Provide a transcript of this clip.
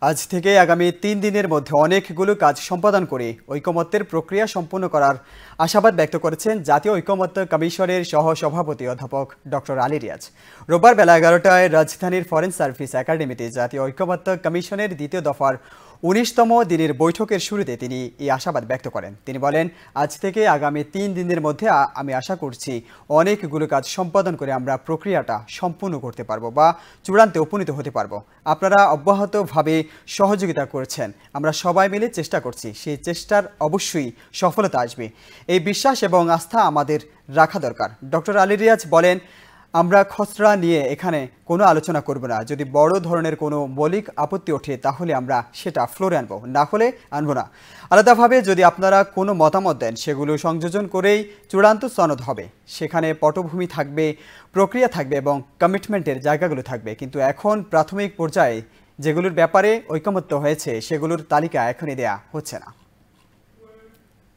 আজ থেকে আগামী ৩ দিনের মধ্যে অনেকগুলো কাজ সম্পাদন করে ঐকমত্যের প্রক্রিয়া সম্পন্ন করার আশাবাদ ব্যক্ত করেছেন জাতীয় ঐকমত্য কমিশনের সহ-সভাপতি অধ্যাপক ডক্টর আলী রিয়াজ। রোববার বেলা ১১টায় রাজধানীর ফরেন সার্ভিস একাডেমিতে জাতীয় ঐকমত্য কমিশনের দ্বিতীয় দফার ১৯তম দিনের বৈঠকের শুরুতে তিনি এই আশাবাদ ব্যক্ত করেন। তিনি বলেন, আজ থেকে আগামী ৩ দিনের মধ্যে আমি আশা করছি অনেকগুলো কাজ সম্পাদন করে আমরা প্রক্রিয়াটা সম্পূর্ণ করতে পারবো বা চূড়ান্তে উপনীত হতে পারবো। আপনারা অব্যাহতভাবে সহযোগিতা করছেন, আমরা সবাই মিলে চেষ্টা করছি, সেই চেষ্টার অবশ্যই সফলতা আসবে। এই বিশ্বাস এবং আস্থা আমাদের রাখা দরকার। ডক্টর আলী রিয়াজ বলেন, আমরা খসড়া নিয়ে এখানে কোনো আলোচনা করব না। যদি বড় ধরনের কোনো মৌলিক আপত্তি ওঠে তাহলে আমরা সেটা ফ্লোরে আনবো, না হলে আনবো না। আলাদাভাবে যদি আপনারা কোনো মতামত দেন সেগুলো সংযোজন করেই চূড়ান্ত সনদ হবে। সেখানে পটভূমি থাকবে, প্রক্রিয়া থাকবে এবং কমিটমেন্টের জায়গাগুলো থাকবে। কিন্তু এখন প্রাথমিক পর্যায়ে যেগুলোর ব্যাপারে ঐকমত্য হয়েছে সেগুলোর তালিকা এখনই দেয়া হচ্ছে না।